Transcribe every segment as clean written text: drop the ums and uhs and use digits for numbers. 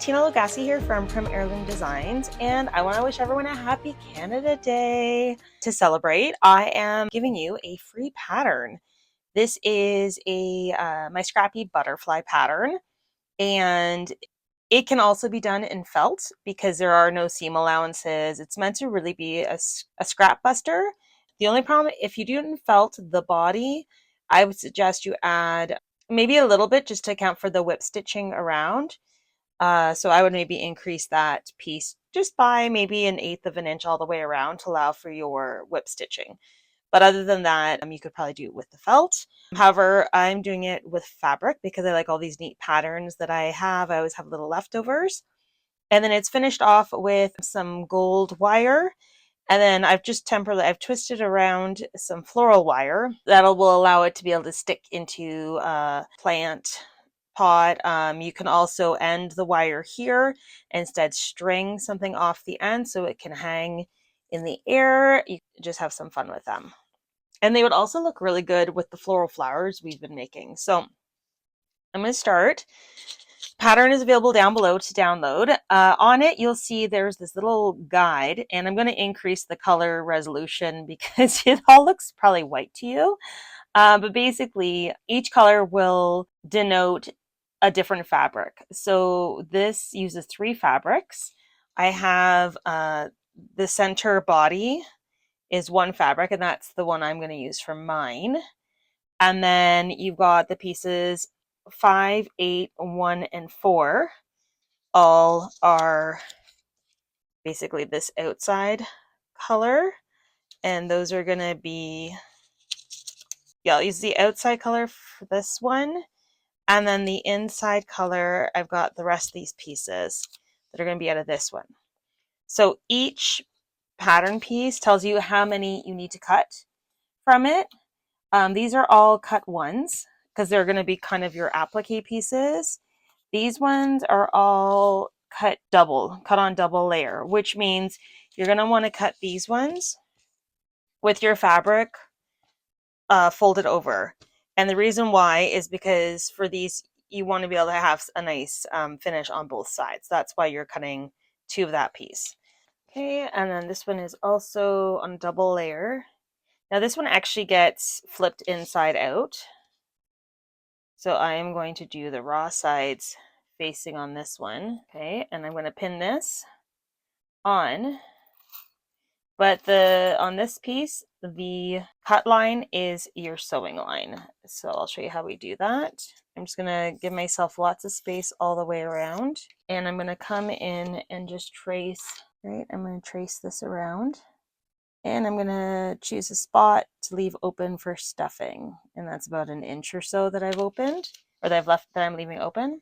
Tina Lugassi here from Prim Heirloom Designs, and I want to wish everyone a happy Canada Day. To celebrate, I am giving you a free pattern. This is my Scrappy Butterfly pattern, and it can also be done in felt because there are no seam allowances. It's meant to really be a scrap buster. The only problem, if you do it in felt, the body, I would suggest you add maybe a little bit just to account for the whip stitching around. So I would maybe increase that piece just by maybe 1/8 of an inch all the way around to allow for your whip stitching. But other than that, you could probably do it with the felt. However, I'm doing it with fabric because I like all these neat patterns that I have. I always have little leftovers. And then it's finished off with some gold wire. And then I've twisted around some floral wire that will allow it to be able to stick into a plant pot. You can also end the wire here, instead string something off the end so it can hang in the air. You just have some fun with them. And they would also look really good with the floral flowers we've been making. So I'm going to start. Pattern is available down below to download. On it, you'll see there's this little guide, and I'm going to increase the color resolution because it all looks probably white to you. But basically, each color will denote a different fabric. So this uses 3 fabrics. I have the center body is 1 fabric, and that's the one I'm going to use for mine. And then you've got the pieces 5, 8, 1, and 4. All are basically this outside color, and those are going to be, yeah, I'll use the outside color for this one. And then the inside color, I've got the rest of these pieces that are going to be out of this one. So each pattern piece tells you how many you need to cut from it. These are all cut ones because they're going to be kind of your applique pieces. These ones are all cut on double layer, which means you're going to want to cut these ones with your fabric folded over. And the reason why is because for these, you want to be able to have a nice finish on both sides. That's why you're cutting 2 of that piece. Okay, and then this one is also on a double layer. Now this one actually gets flipped inside out. So I am going to do the raw sides facing on this one. Okay, and I'm going to pin this on. But on this piece, the cut line is your sewing line. So I'll show you how we do that. I'm just going to give myself lots of space all the way around. And I'm going to come in and just trace, right? I'm going to trace this around. And I'm going to choose a spot to leave open for stuffing. And that's about 1 inch or so that I've opened, or that I'm leaving open.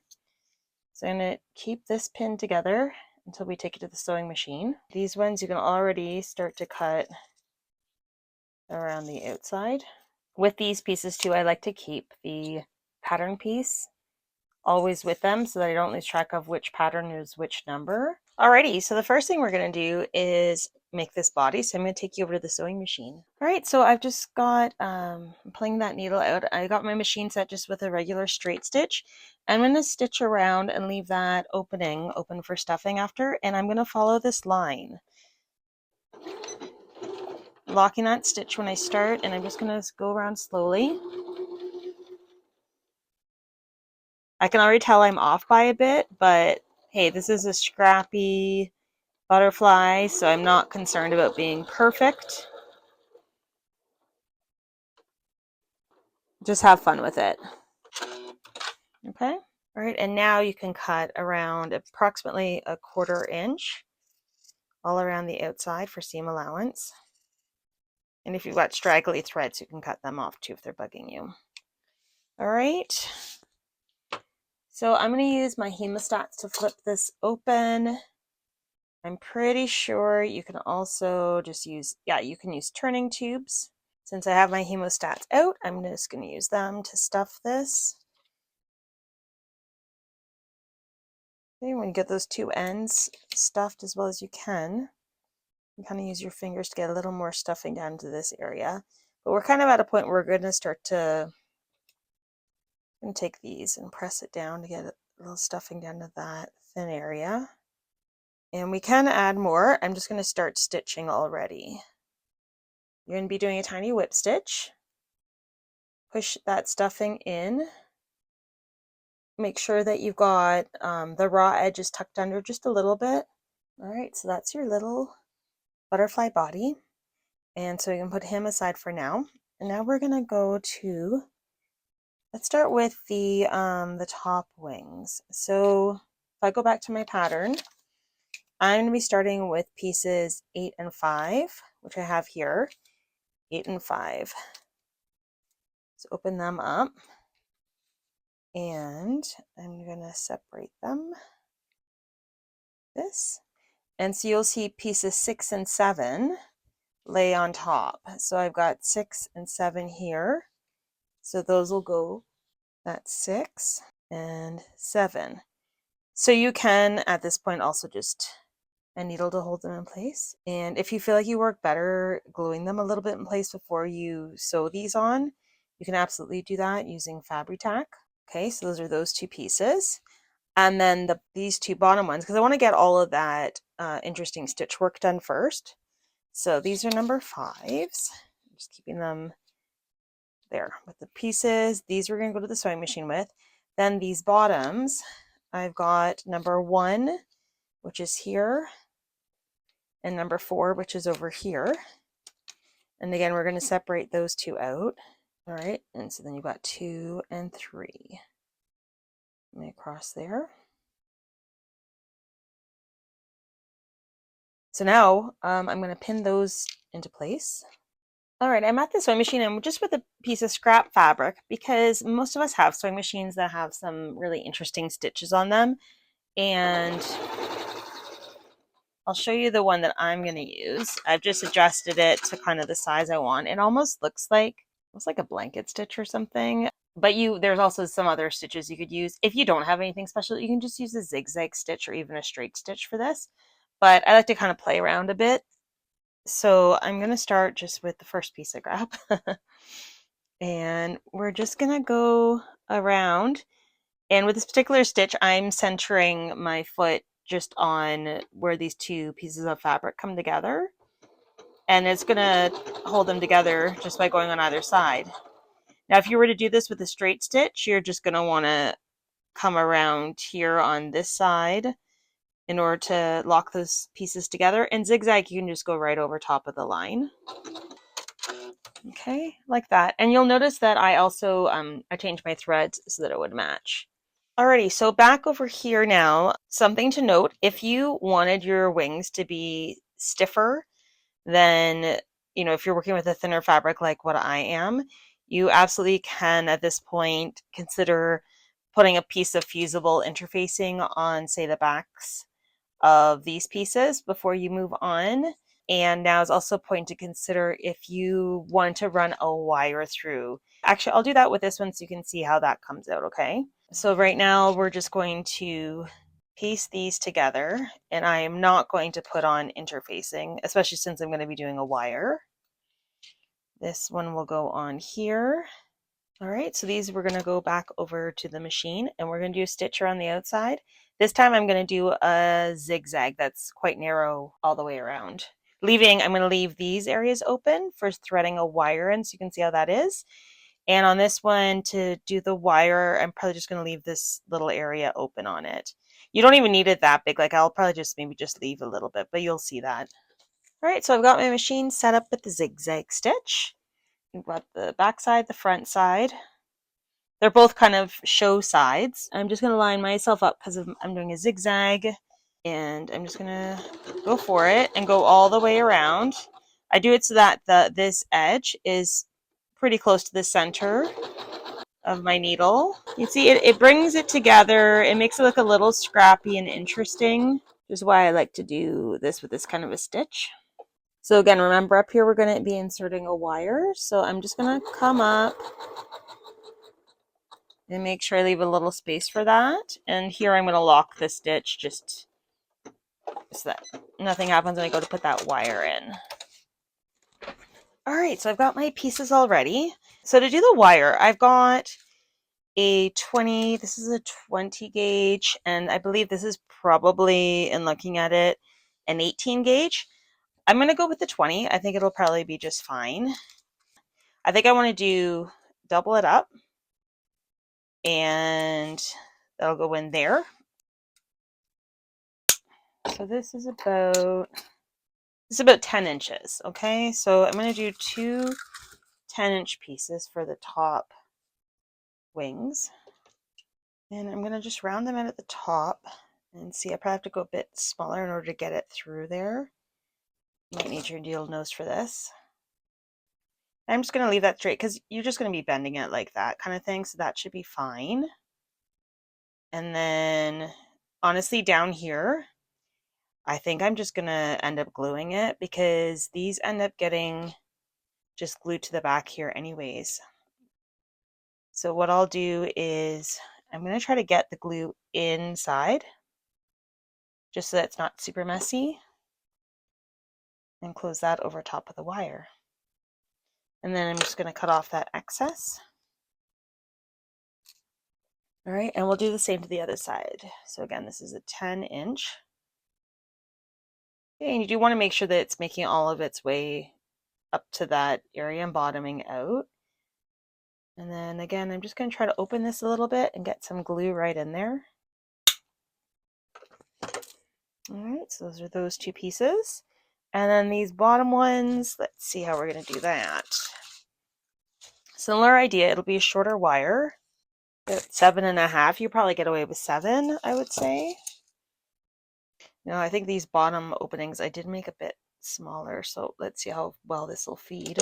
So I'm going to keep this pinned together until we take it to the sewing machine. These ones you can already start to cut around the outside. With these pieces too, I like to keep the pattern piece always with them so that I don't lose track of which pattern is which number. Alrighty, so the first thing we're going to do is make this body. So I'm going to take you over to the sewing machine. Alright, so I've just got, I'm pulling that needle out. I got my machine set just with a regular straight stitch. I'm going to stitch around and leave that opening open for stuffing after, and I'm going to follow this line. Locking that stitch when I start, and I'm just going to go around slowly. I can already tell I'm off by a bit, but hey, this is a Scrappy Butterfly, so I'm not concerned about being perfect. Just have fun with it. Okay. All right, and now you can cut around approximately 1/4 inch all around the outside for seam allowance. And if you've got straggly threads, you can cut them off too if they're bugging you. All right. So I'm going to use my hemostats to flip this open. I'm pretty sure you can also just use, you can use turning tubes. Since I have my hemostats out, I'm just going to use them to stuff this. Okay, when you get those 2 ends stuffed as well as you can, you kind of use your fingers to get a little more stuffing down to this area. But we're kind of at a point where we're going to start to take these and press it down to get a little stuffing down to that thin area. And we can add more. I'm just going to start stitching already. You're going to be doing a tiny whip stitch. Push that stuffing in. Make sure that you've got the raw edges tucked under just a little bit. All right, so that's your little butterfly body. And so you can put him aside for now. And now we're going to go to, let's start with the top wings. So if I go back to my pattern, I'm going to be starting with pieces 8 and 5, which I have here, 8 and 5. So open them up, and I'm going to separate them, this. And so you'll see pieces 6 and 7 lay on top. So I've got 6 and 7 here. So those will go, that's 6 and 7. So you can, at this point, also just a needle to hold them in place. And if you feel like you work better gluing them a little bit in place before you sew these on, you can absolutely do that using Fabri-Tac. Okay, so those are those two pieces. And then these two bottom ones, because I want to get all of that interesting stitch work done first. So these are number 5s. I'm just keeping them there with the pieces. These we're going to go to the sewing machine with. Then these bottoms, I've got number 1, which is here, and number 4, which is over here. And again, we're going to separate those two out. All right, and so then you've got 2 and 3. Let me cross there. So now I'm going to pin those into place. All right, I'm at the sewing machine and just with a piece of scrap fabric, because most of us have sewing machines that have some really interesting stitches on them. And I'll show you the one that I'm going to use. I've just adjusted it to kind of the size I want. It almost looks like a blanket stitch or something. But there's also some other stitches you could use. If you don't have anything special, you can just use a zigzag stitch or even a straight stitch for this. But I like to kind of play around a bit. So I'm going to start just with the first piece I grab. And we're just going to go around. And with this particular stitch, I'm centering my foot just on where these two pieces of fabric come together. And it's going to hold them together just by going on either side. Now, if you were to do this with a straight stitch, you're just going to want to come around here on this side in order to lock those pieces together. And zigzag, you can just go right over top of the line. Okay, like that. And you'll notice that I also I changed my threads so that it would match. Alrighty, so back over here now, something to note, if you wanted your wings to be stiffer, then, if you're working with a thinner fabric like what I am, you absolutely can at this point consider putting a piece of fusible interfacing on, say, the backs of these pieces before you move on. And now is also a point to consider if you want to run a wire through. Actually, I'll do that with this one so you can see how that comes out, okay? So right now we're just going to piece these together, and I am not going to put on interfacing, especially since I'm going to be doing a wire. This one will go on here. All right, so these we're going to go back over to the machine, and we're going to do a stitch around the outside. This time I'm going to do a zigzag that's quite narrow all the way around. I'm going to leave these areas open for threading a wire in, so you can see how that is. And on this one, to do the wire, I'm probably just going to leave this little area open on it. You don't even need it that big. Like, I'll probably just leave a little bit, but you'll see that. All right, so I've got my machine set up with the zigzag stitch. I've got the back side, the front side. They're both kind of show sides. I'm just going to line myself up because I'm doing a zigzag, and I'm just going to go for it and go all the way around. I do it so that this edge is pretty close to the center of my needle. You see, it brings it together. It makes it look a little scrappy and interesting, which is why I like to do this with this kind of a stitch. So again, remember up here, we're going to be inserting a wire. So I'm just going to come up and make sure I leave a little space for that. And here I'm going to lock the stitch just so that nothing happens when I go to put that wire in. All right, so I've got my pieces all ready. So to do the wire, I've got this is a 20 gauge, and I believe this is probably, in looking at it, an 18 gauge. I'm going to go with the 20. I think it'll probably be just fine. I think I want to do double it up, and that'll go in there. So this is about 10 inches. Okay, so I'm going to do two 10-inch pieces for the top wings, and I'm going to just round them in at the top. And see, I probably have to go a bit smaller in order to get it through there. You might need your needle nose for this. I'm just going to leave that straight because you're just going to be bending it like that kind of thing, so that should be fine. And then honestly, down here, I think I'm just going to end up gluing it because these end up getting just glued to the back here anyways. So what I'll do is I'm going to try to get the glue inside just so that it's not super messy, and close that over top of the wire. And then I'm just going to cut off that excess. All right, and we'll do the same to the other side. So again, this is a 10-inch. Okay, and you do want to make sure that it's making all of its way up to that area and bottoming out. And then again, I'm just going to try to open this a little bit and get some glue right in there. All right, so those are those two pieces. And then these bottom ones, let's see how we're going to do that. Similar idea, it'll be a shorter wire. At 7.5, you probably get away with 7, I would say. Now, I think these bottom openings I did make a bit smaller, so let's see how well this will feed.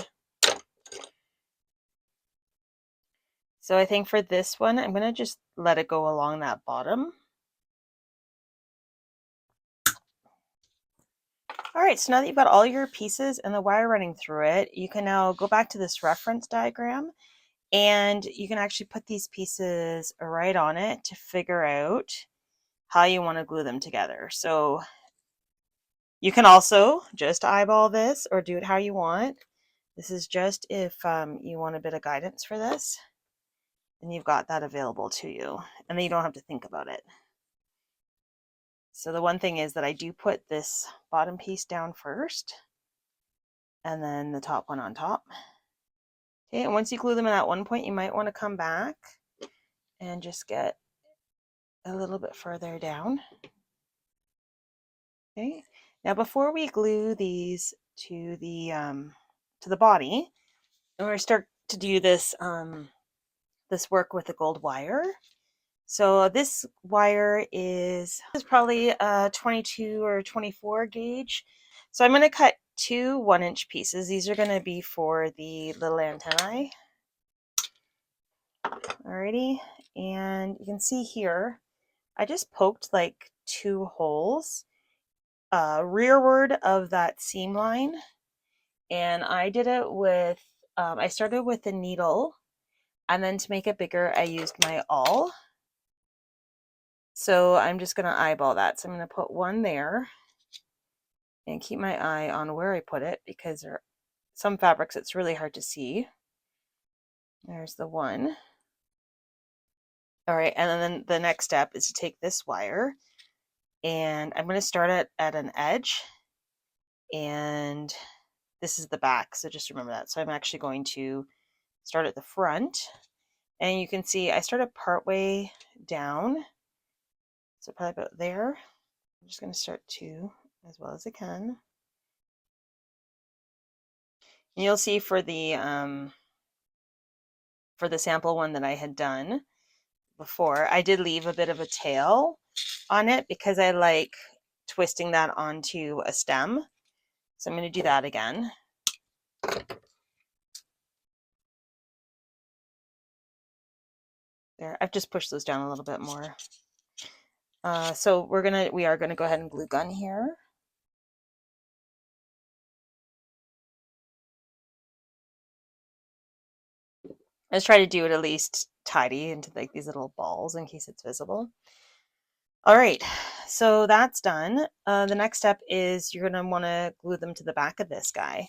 So I think for this one, I'm going to just let it go along that bottom. All right, so now that you've got all your pieces and the wire running through it, you can now go back to this reference diagram, and you can actually put these pieces right on it to figure out how you want to glue them together. So you can also just eyeball this or do it how you want. This is just if you want a bit of guidance for this, and you've got that available to you, and then you don't have to think about it. So the one thing is that I do put this bottom piece down first, and then the top one on top. Okay, and once you glue them in at one point, you might want to come back and just get a little bit further down. Okay, now before we glue these to the body, and we're going to start to do this this work with the gold wire. So this wire is probably a 22 or 24 gauge. So I'm going to cut two 1-inch pieces. These are going to be for the little antennae. Alrighty, and you can see here, I just poked like 2 holes rearward of that seam line, and I did it with, I started with the needle, and then to make it bigger, I used my awl. So I'm just going to eyeball that. So I'm going to put one there and keep my eye on where I put it, because there are some fabrics it's really hard to see. There's the one. All right, and then the next step is to take this wire, and I'm going to start it at an edge, and this is the back, so just remember that. So I'm actually going to start at the front, and you can see I started partway down, so probably about there. I'm just going to start 2 as well as I can. And you'll see for the sample one that I had done before, I did leave a bit of a tail on it because I like twisting that onto a stem. So I'm going to do that again. There, I've just pushed those down a little bit more. So we are gonna go ahead and glue gun here. Let's try to do it at least tidy into like these little balls in case it's visible. All right, so that's done. The next step is you're gonna want to glue them to the back of this guy.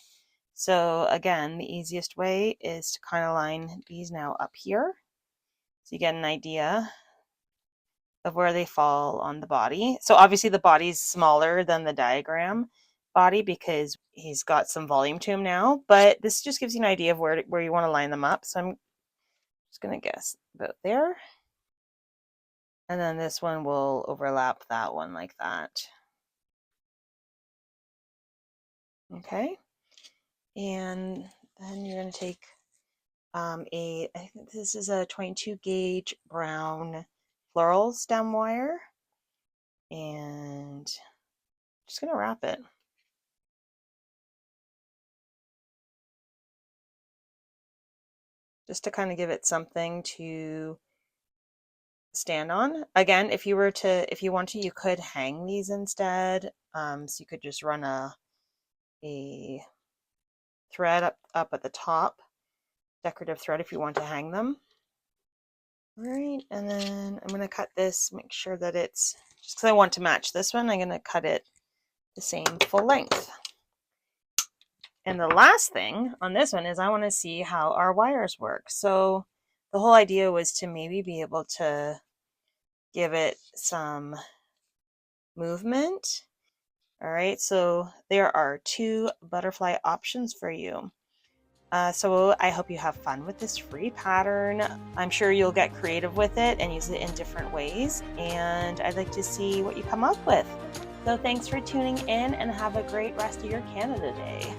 So again, the easiest way is to kind of line these now up here, so you get an idea of where they fall on the body. So obviously the body's smaller than the diagram body because he's got some volume to him now, but this just gives you an idea of where you want to line them up. So I'm just going to guess about there. And then this one will overlap that one like that. Okay. And then you're going to take I think this is a 22 gauge brown floral stem wire, and just going to wrap it. Just to kind of give it something to stand on. Again, if you want to, you could hang these instead. So you could just run a thread up at the top, decorative thread if you want to hang them. All right, and then I'm going to cut this, make sure that it's, just because I want to match this one, I'm going to cut it the same full length. And the last thing on this one is I want to see how our wires work. So the whole idea was to maybe be able to give it some movement. All right, so there are 2 butterfly options for you. So I hope you have fun with this free pattern. I'm sure you'll get creative with it and use it in different ways, and I'd like to see what you come up with. So thanks for tuning in and have a great rest of your Canada Day.